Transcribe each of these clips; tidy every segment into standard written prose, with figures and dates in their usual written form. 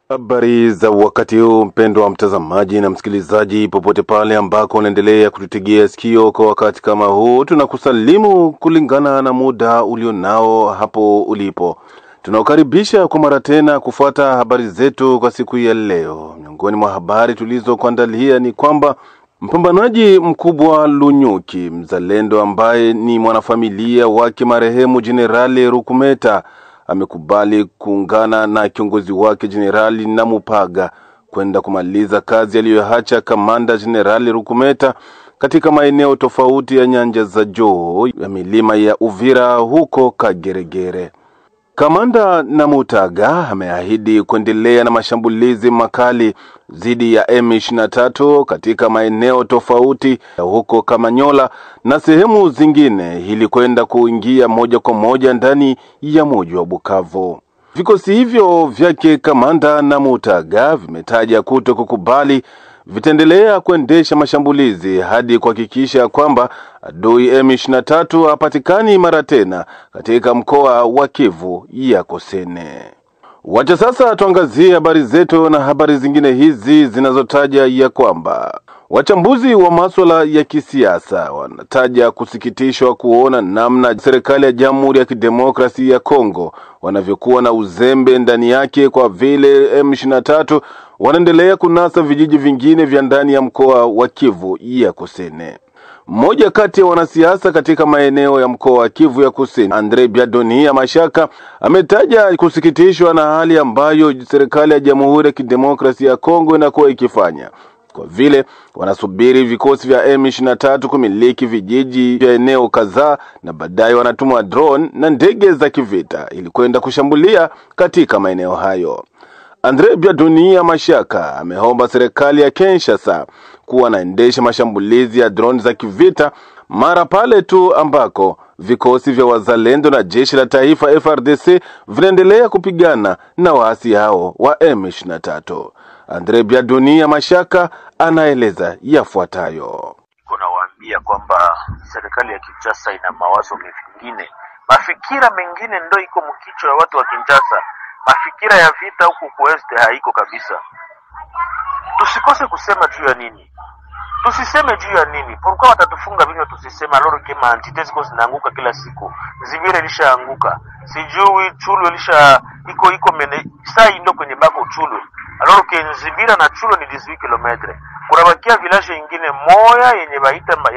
Habari za wakati huu, mpendwa wa mtazamaji na msikilizaji popote pale ambako unaendelea kututegea sikio kwa wakati kama huu. Tunakusalimu kulingana na muda ulionao hapo ulipo. Tunakukaribisha kwa mara tena kufuata habari zetu kwa siku ya leo. Miongoni mwa habari tulizokuandalia ni kwamba mpambanaji mkubwa Lunyuki, mzalendo ambaye ni mwanafamilia wake marehemu Jenerali Rukumeta, amekubali kuungana na kiongozi wake Jenerali Namupaga kwenda kumaliza kazi aliyoacha Kamanda Jenerali Rukumeta katika maeneo tofauti ya nyanja za juu ya milima ya Uvira huko Kageregere. Kamanda Namutaga ameahidi kuendelea na mashambulizi makali dhidi ya M23 katika maeneo tofauti huko Kamanyola na sehemu zingine ili kwenda kuingia moja kwa moja ndani ya mji wa Bukavu. Vikosi hivyo vyake Kamanda Namutaga vimetaja kutokukubali vitaendelea kuendesha mashambulizi hadi kuhakikisha kwamba adui M23 hapatikani mara tena katika mkoa wa Kivu ya Kusini. Wacha sasa tuangazie habari zetu na habari zingine hizi zinazotaja ya kwamba wachambuzi wa masuala ya kisiasa wanataja kusikitishwa kuona namna serikali ya Jamhuri ya Kidemokrasia ya Kongo wanavyokuwa na uzembe ndani yake, kwa vile M23 wanaendelea kunasa vijiji vingine vya ndani ya mkoa wa Kivu ya Kusini. Mmoja kati ya wanasiasa katika maeneo ya mkoa wa Kivu ya Kusini, Andre Biadonia Mashaka, ametaja kusikitishwa na hali ambayo serikali ya Jamhuri ya Kidemokrasia ya Kongo inakuwa ikifanya, kwa vile wanasubiri vikosi vya M23 kumiliki vijiji vya eneo kadhaa na baadaye wanatumwa drone na ndege za kivita ili kwenda kushambulia katika maeneo hayo. Andre Biadonia Mashaka ameomba serikali ya Kinshasa kuwa naendesha mashambulizi ya drone za kivita mara pale tu ambako vikosi vya wazalendo na jeshi la taifa FRDC vinaendelea kupigana na waasi hao wa M23. Andre Biadonia Mashaka anaeleza yafuatayo. Kunawaambia kwamba serikali ya Kinshasa ina mawazo mengine, mafikira mengine ndio iko mkichwa ya watu wa Kinshasa. Mafikira ya vita huku kueste haiko kabisa. Tusikose kusema juu ya nini? Tusiseme juu ya nini? Pourquoi watatufunga vinywa tusisema? Loro kema antitezi kwa zinaanguka kila siku. Zivire lishaanguka. Sijui Chulu iko mene. Sai ndo kwenye bako Chulu. Loro Zivira na Chulu ni 18 kilometre. Kunabakia village ingine moya yenye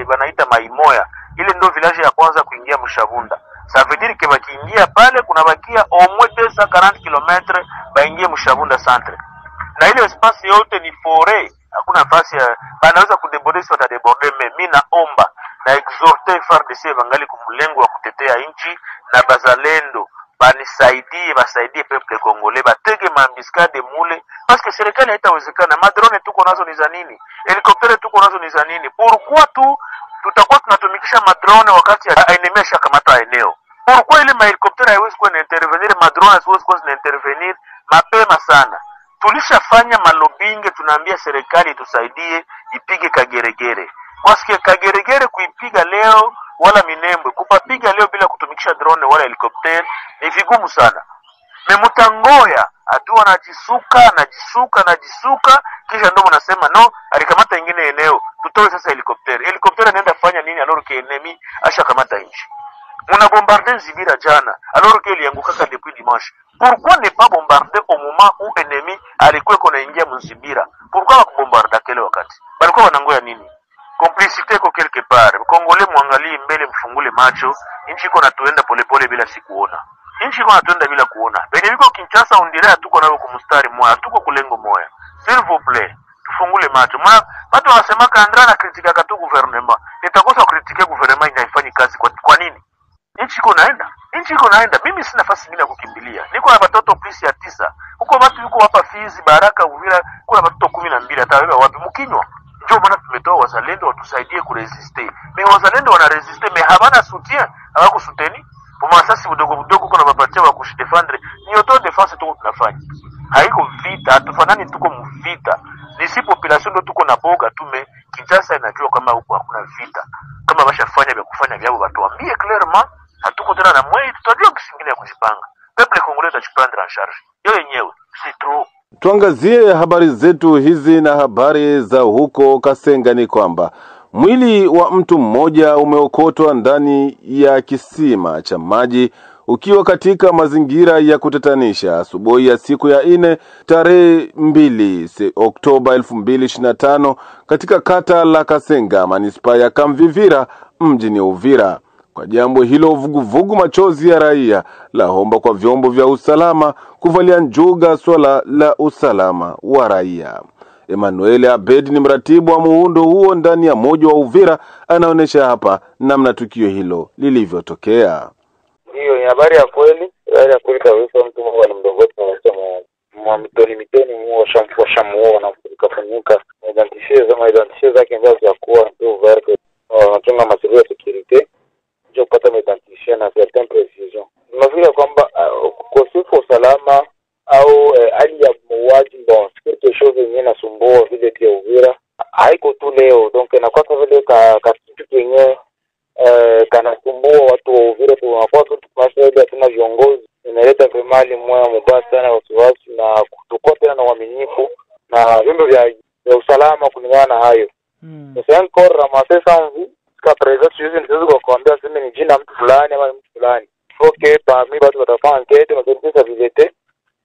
banaita Maimoya. Ile ndo village ya kwanza kuingia Mshavunda. Ça veut dire que bakiingia pale kunabakia au moins 240 km baingie Mshavunda centre. Na ile espace yote ni forêt. Hakuna nafasi banaweza kudeborde, sio watadeborde. Mimi naomba na exhorte FARDC bangali kumlengo wa kutetea nchi na bazalendo basaidie peuple congolais, batege maambiscade mule, parce que serikali haitawezekana. Madrone tuko nazo ni za nini? Helikoptere tuko nazo ni za nini? Pourquoi tutakuwa tunatumikisha madrone wakati enemy shakamata eneo? Pourquoi ile mahelikoptere haiwezi kuwa na intervenir, madrone haiwezi kuwa na intervenir mapema sana? Tulishafanya malobinge, tunaambia serikali tusaidie ipige Kageregere. Kwa sababu Kageregere kuipiga leo wala Minembwe kupapiga leo bila kutumikisha drone wala helikopter ni vigumu sana. Memutangoya adua najisuka kisha ndo mnasema no, alikamata ingine eneo, tutoe sasa helikopter. Helikopter inaenda fanya nini alors que enemy asha kamata nchi? Muna bombarder Zibira jana alors que ilianguka depuis dimanche. Pourquoi ne pas bombarder au moment où ennemi alikuwa konaingia Mzibira? Pourquoi wakubombarda kile wakati? Balikuwa wanangoya nini? Complicité ko quelque part. Kongole muangalie mbele, mfungule macho. Nchi iko natuenda polepole bila sikuona. Nchi iko natuenda bila kuona. Benye biko Kinshasa undire tuko nayo kumstari moya, tuko kulengo moya. S'il vous plaît, tufungule macho. Watu wanasema Andra na kritika katu gouvernement. Nitakosa kritike gouvernement inaifanyi kazi kwa nini? Nchi iko naenda. Mimi sina nafasi nyingine ya kukimbilia. Niko na watoto plus ya 9. Huko watu yuko hapa Fizi, Baraka, Uvira, kuna watoto 12 hata wewe wapi mkinywa? Ndio maana tumetoa wazalendo watusaidie kuresiste. Wazalendo wanaresiste, habana soutien, hawako souteni. Kwa masasi budogo kuna babatia wa kushidefendre. Ni auto defense tuko tunafanya. Haiko vita, hatufanani, tuko mvita. Ni si population ndo tuko na boga tume. Kinshasa inajua kama huko hakuna vita. Kama bashafanya vya kufanya vyao watuambie clairement, hatuko tena na mwezi tutajua kisingine ya kujipanga. Peuple congolais tajipanga en charge. Yo yenyewe, c'est trop. Tuangazie habari zetu hizi na habari za huko Kasenga ni kwamba mwili wa mtu mmoja umeokotwa ndani ya kisima cha maji ukiwa katika mazingira ya kutatanisha asubuhi ya siku ya 4 tarehe 2 Oktoba 2025 katika kata la Kasenga manispaa ya Kamvivira mjini Uvira. Kwa jambo hilo vuguvugu machozi ya raia laomba kwa vyombo vya usalama kuvalia njuga swala la usalama wa raia. Emmanuel Abedi ni mratibu wa muundo huo ndani ya moja wa Uvira, anaonesha hapa namna tukio hilo lilivyotokea. Hiyo ni habari ya kweli kabisa. Mtu mmoja ni mdogoti na mitoni washamuoa na kufanyika identifier zake ndio za kuwa ndio verte wanachunga masuala ya security ndio kupata identifier na certain precision. Tunafikiria kwamba ukosefu wa usalama au hali ya mauaji ndio quelque chose yenyewe nasumbua vile pia Uvira haiko tu leo, donc inakuwa vile kitu yenyewe kanasumbua watu wa Uvira. Tunakuwa tunasaidia tuna viongozi inaleta mali moja mbaya sana wasiwasi na kutokuwa na uaminifu na vyombo vya usalama kulingana na hayo. Sasa encore ramasser sans vous ka present juzi ndio kwa kuambia sema ni jina mtu fulani ama mtu fulani. Okay, parmi watu watafanya enquête na service vizete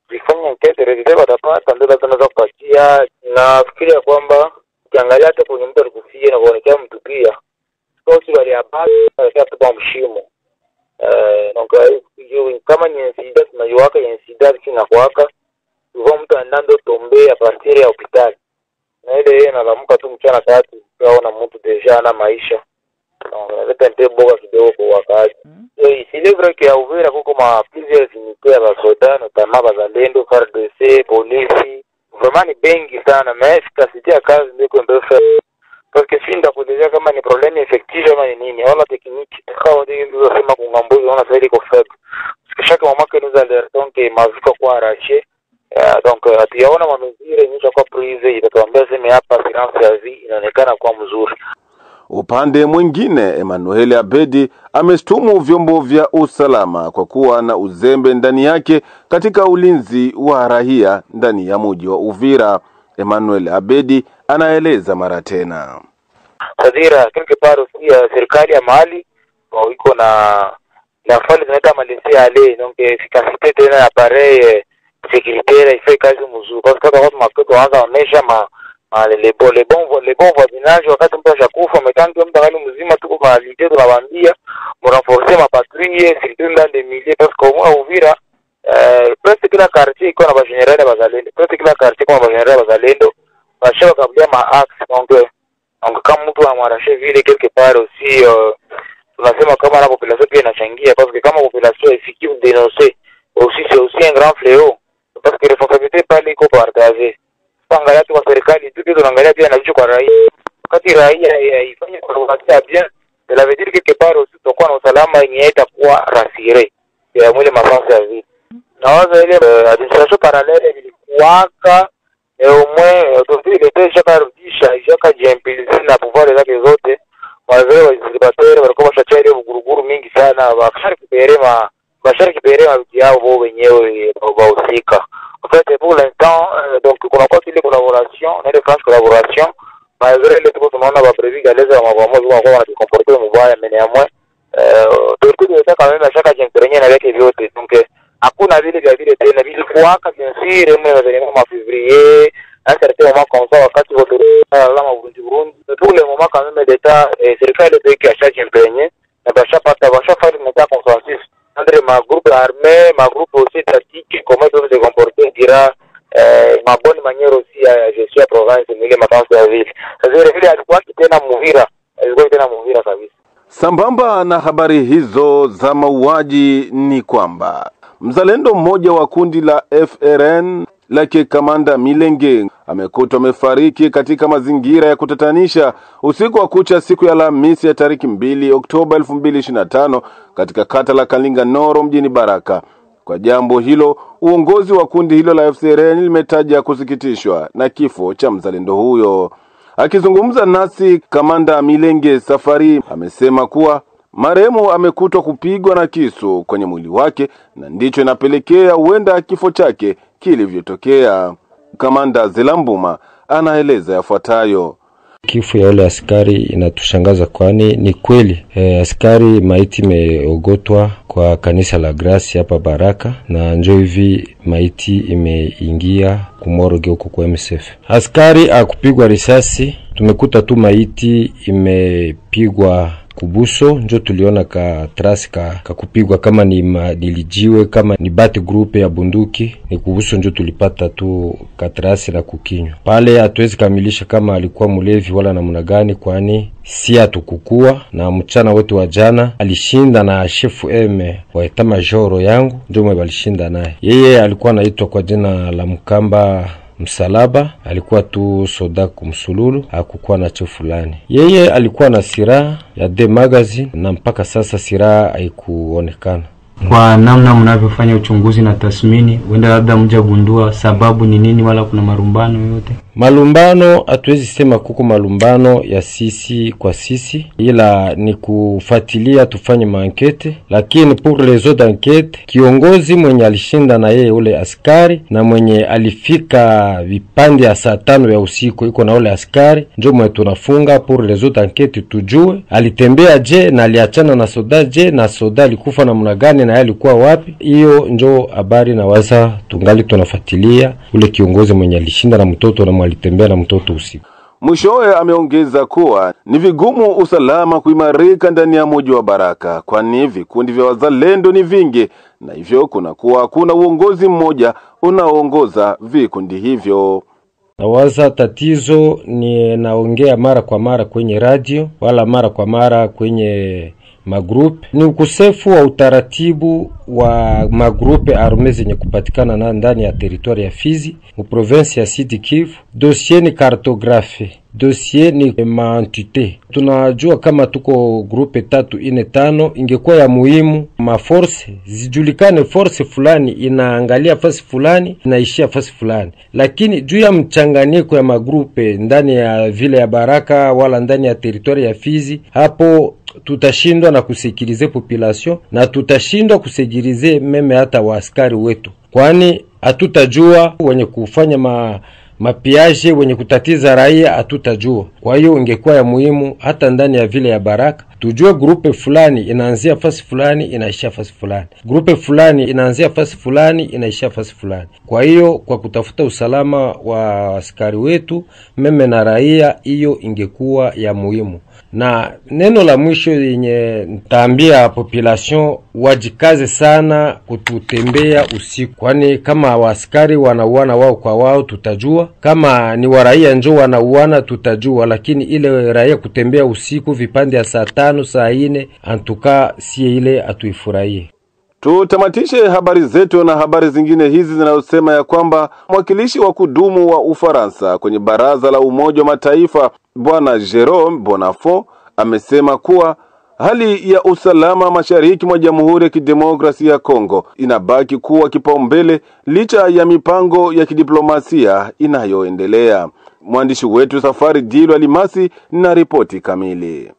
vifanya enquête resultat watapata ndio tunaweza kupatia. Na fikiria kwamba ukiangalia hata kwenye mtu alikufia na kuonekana mtu pia kosi wale habari kwa mshimo. Donc kama ni incident tunaiwaka incident kina kwaka hivyo mtu andando tombe a partir ya hospitali na ile yeye analamuka tu mchana tatu kaona mtu deja na maisha analeta nteboga kidogo kwa wakati. C'est vrai que Uvira kuko ma plusieurs unités ya soda notamment bazalendo FARDC polisi vraiment ni bengi sana mais efficacité ya kazi ndio ndio parce que finda kuelezea kama ni problème effective ama ni nini wala technique kwa ndio sema kungambuzi wana saidi kwa fed chaque moment que nous alertons que maviko kwa arraché donc ationa mamezire nisha kwa prise itatuambia sema hapa assurance ya vie inaonekana kwa mzuri. Upande mwingine Emmanuel Abedi ameshtumu vyombo vya usalama kwa kuwa na uzembe ndani yake katika ulinzi wa raia ndani ya mji wa Uvira. Emmanuel Abedi anaeleza mara tena. Sadira quelque part aussi serikali ya mahali iko na fali zinaita malisia ale donc efficacité tena ya appareil sécuritaire ifai kazi mzuri parce que watu makoto waanza onesha les bons voisinage wakati mtu ashakufa umetangi mtu angali mzima tuko malite tunawaambia mrenforcer ma patrouille surtout dans des milliers parce que au Uvira presque kila quartier iko na bageneral bazalendo presque kila quartier kwa bageneral bazalendo bashaka kabla ma axe donc kama mtu amarashe vile quelque part aussi tunasema kama la population pia inachangia parce que kama population effective dénoncer aussi c'est aussi un grand fléau parce que responsabilité pale iko partagée. Angalia tu kwa serikali tu pia tunaangalia pia na jicho kwa raia. Wakati raia ifanye kwa bien, cela veut dire que quelque part aussi tutakuwa na usalama yenye itakuwa rasire ya mwile mafasi ya vita. Na waza ile administration parallele ilikuwaka au moins autour de déjà karudisha ishaka jimpilize na pouvoir zake zote. Wazee wa zilibateri walikuwa washachari uguruguru mingi sana bashari kiperema yao wao wenyewe wahusika. En fait, pour l'instant, donc, on a continué la collaboration, on a des franches collaboration, malgré les trucs que on a prévu qu'à l'aise, on va se comporter au mouvement, mais néanmoins, tout le temps, quand même, à chaque intervenir avec les autres. Donc, hakuna vile vya vile tena vilikuwaka bien sûr événement en février à un certain moment comme ça wakati wote alama Burundi tous les moments quand même d'état serikali peke ya chaque intervenir na basha faire une consensus entre ma groupe armé ma groupe aussi tactique comment doivent se comporter dira ma bonne manière aussi à gestion ya province ile matanzo ya vile sasa vile alikuwa tena Muvira kabisa. Sambamba na habari hizo za mauaji ni kwamba mzalendo mmoja wa kundi la FRN lake Kamanda Milenge amekutwa amefariki katika mazingira ya kutatanisha usiku wa kucha siku ya Alhamisi ya tariki 2 Oktoba 2025 katika kata la Kalinga Noro mjini Baraka. Kwa jambo hilo, uongozi wa kundi hilo la FRN limetaja kusikitishwa na kifo cha mzalendo huyo. Akizungumza nasi, Kamanda Milenge Safari amesema kuwa marehemu amekutwa kupigwa na kisu kwenye mwili wake na ndicho inapelekea huenda kifo chake kilivyotokea. Kamanda Zelambuma anaeleza yafuatayo. Kifo ya ule askari inatushangaza, kwani ni kweli askari maiti imeogotwa kwa kanisa la Grace hapa Baraka, na njoo hivi maiti imeingia kumoroge huko kwa MSF. Askari akupigwa risasi, tumekuta tu maiti imepigwa kubuso, njo tuliona ka trasi ka kupigwa kama ni madilijiwe, kama ni bati grupe ya bunduki, ni kubuso njo tulipata tu ka trasi na kukinywa. Pale hatuwezi kamilisha kama alikuwa mulevi wala namna gani, kwani si atukukua, na mchana wetu wa jana alishinda na shefu wa eta majoro yangu, ndio mwe balishinda naye. Yeye alikuwa anaitwa kwa jina la Mkamba Msalaba, alikuwa tu soda kumsululu, hakukuwa na cho fulani. Yeye alikuwa na silaha ya D magazine, na mpaka sasa silaha haikuonekana. Kwa namna mnavyofanya uchunguzi na tathmini, wenda labda mjagundua sababu ni nini, wala kuna malumbano yote? Malumbano hatuwezi sema kuko malumbano ya sisi kwa sisi, ila ni kufuatilia tufanye maankete. Lakini pour les autres enquêtes, kiongozi mwenye alishinda na yeye ule askari na mwenye alifika vipande ya saa 5 ya usiku iko na ule askari, ndio mwe tunafunga pour les autres enquêtes, tujue alitembea je na aliachana na soda je, na soda alikufa namna gani na alikuwa wapi. Hiyo ndio habari na waza tungali tunafuatilia ule kiongozi mwenye alishinda na mtoto na alitembea na mtoto usiku. Mwishowe ameongeza kuwa ni vigumu usalama kuimarika ndani ya mji wa Baraka, kwani vikundi vya wazalendo ni vingi, na hivyo kuna uongozi mmoja unaoongoza vikundi hivyo. Na waza tatizo ni naongea mara kwa mara kwenye radio wala mara kwa mara kwenye magrupe, ni ukosefu wa utaratibu wa magrupe arme zenye kupatikana na ndani ya teritori ya Fizi mu province ya Sud Kivu. Dossier ni cartographie, dossier ni maentité. Tunajua kama tuko grupe 3 4 5, ingekuwa ya muhimu maforce zijulikane, force fulani inaangalia fasi fulani inaishia fasi fulani, lakini juu ya mchanganyiko ya magrupe ndani ya vile ya Baraka wala ndani ya teritori ya Fizi, hapo tutashindwa na kusikilize population, na tutashindwa kusikilize meme hata waaskari wetu, kwani hatutajua wenye kufanya mapiaje, wenye kutatiza raia hatutajua. Kwa hiyo ingekuwa ya muhimu hata ndani ya vile ya Baraka tujue grupe fulani inaanzia fasi fulani inaishia fasi fulani, grupe fulani inaanzia fasi fulani inaishia fasi fulani. Kwa hiyo kwa kutafuta usalama wa askari wetu meme na raia, hiyo ingekuwa ya muhimu. Na neno la mwisho yenye nitaambia population, wajikaze sana kututembea usiku, kwani kama waaskari wanauana wao kwa wao tutajua, kama ni waraia njoo wanauana tutajua, lakini ile raia kutembea usiku vipande ya saa 5 saa 4 antuka si ile atuifurahie. Tutamatishe habari zetu na habari zingine hizi zinazosema ya kwamba mwakilishi wa kudumu wa Ufaransa kwenye baraza la Umoja wa Mataifa Bwana Jerome Bonafont amesema kuwa hali ya usalama mashariki mwa Jamhuri ya Kidemokrasia ya Kongo inabaki kuwa kipaumbele licha ya mipango ya kidiplomasia inayoendelea. Mwandishi wetu Safari Dilo Alimasi na ripoti kamili.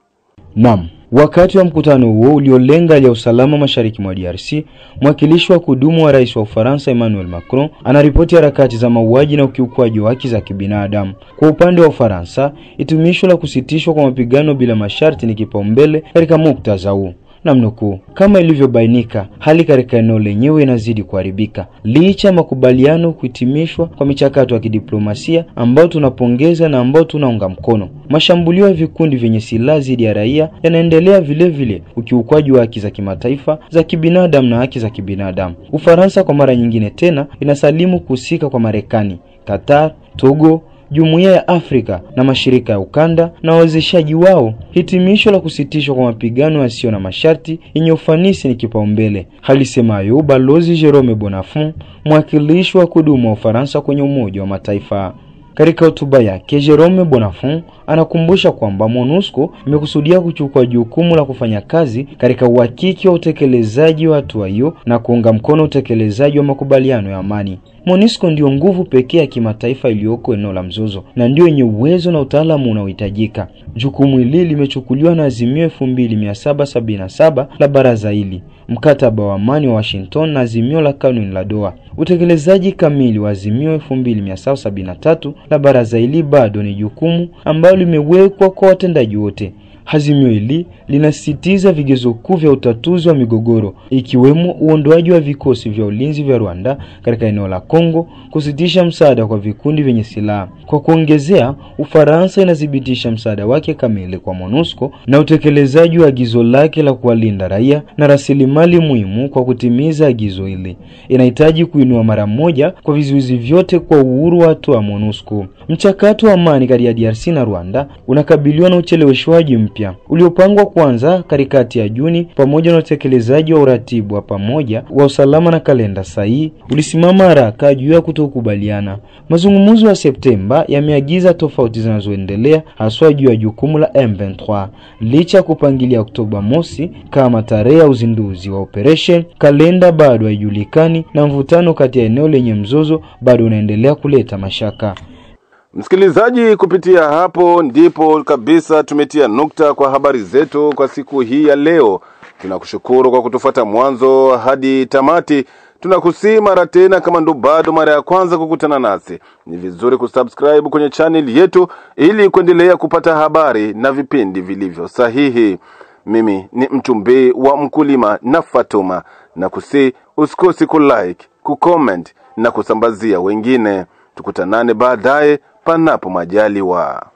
Naam. Wakati wa mkutano huo uliolenga ya usalama mashariki mwa DRC, mwakilishi wa kudumu wa rais wa Ufaransa Emmanuel Macron anaripoti harakati za mauaji na ukiukwaji wa haki za kibinadamu. Kwa upande wa Ufaransa, hitimisho la kusitishwa kwa mapigano bila masharti ni kipaumbele katika muktadha huu. Namnukuu, kama ilivyobainika, hali katika eneo lenyewe inazidi kuharibika licha ya makubaliano kuhitimishwa kwa michakato ya kidiplomasia ambao tunapongeza na ambao tunaunga mkono. Mashambulio ya vikundi vyenye silaha dhidi ya raia yanaendelea vile vile, ukiukwaji wa haki za kimataifa za kibinadamu na haki za kibinadamu. Ufaransa kwa mara nyingine tena inasalimu kuhusika kwa Marekani, Qatar, Togo, Jumuiya ya Afrika na mashirika ya ukanda na wawezeshaji wao. Hitimisho la kusitishwa kwa mapigano yasiyo na masharti yenye ufanisi ni kipaumbele, alisemayo Balozi Jerome Bonafont, mwakilishi wa kudumu wa Ufaransa kwenye Umoja wa Mataifa. Katika hotuba yake, Jerome Bonafont anakumbusha kwamba MONUSCO imekusudia kuchukua jukumu la kufanya kazi katika uhakiki wa utekelezaji wa hatua hiyo na kuunga mkono utekelezaji wa makubaliano ya amani. MONUSCO ndio nguvu pekee ya kimataifa iliyoko eneo la mzozo na ndio yenye uwezo na utaalamu unaohitajika. Jukumu hili limechukuliwa na azimio 2777 la baraza hili, mkataba wa amani wa Washington na azimio la kanuni la Doha. Utekelezaji kamili wa azimio 2773 la baraza hili bado ni jukumu ambalo limewekwa kwa watendaji wote. Azimio hili linasisitiza vigezo kuu vya utatuzi wa migogoro, ikiwemo uondoaji wa vikosi vya ulinzi vya Rwanda katika eneo la Kongo, kusitisha msaada kwa vikundi vyenye silaha. Kwa kuongezea, Ufaransa inadhibitisha msaada wake kamili kwa MONUSCO na utekelezaji wa agizo lake la kuwalinda raia na rasilimali muhimu. Kwa kutimiza agizo hili, inahitaji kuinua mara moja kwa vizuizi vyote kwa uhuru wa watu wa MONUSCO. Mchakato wa amani kati ya DRC na Rwanda unakabiliwa na ucheleweshwaji mpya uliopangwa kuanza katikati ya Juni, pamoja na utekelezaji wa uratibu wa pamoja wa usalama na kalenda sahihi ulisimama haraka juu ya kutokubaliana. Mazungumzo ya Septemba yameagiza tofauti zinazoendelea, haswa juu ya jukumu la M23. Licha kupangilia Oktoba mosi kama tarehe ya uzinduzi wa operation, kalenda bado haijulikani na mvutano kati ya eneo lenye mzozo bado unaendelea kuleta mashaka. Msikilizaji, kupitia hapo ndipo kabisa tumetia nukta kwa habari zetu kwa siku hii ya leo. Tunakushukuru kwa kutufuata mwanzo hadi tamati. Tunakusihi mara tena, kama ndo bado mara ya kwanza kukutana nasi, ni vizuri kusubscribe kwenye channel yetu ili kuendelea kupata habari na vipindi vilivyo sahihi. Mimi ni mchumbe wa mkulima na Fatuma, na kusihi usikose kulike, kucomment na kusambazia wengine. Tukutanane baadaye panapo majaliwa.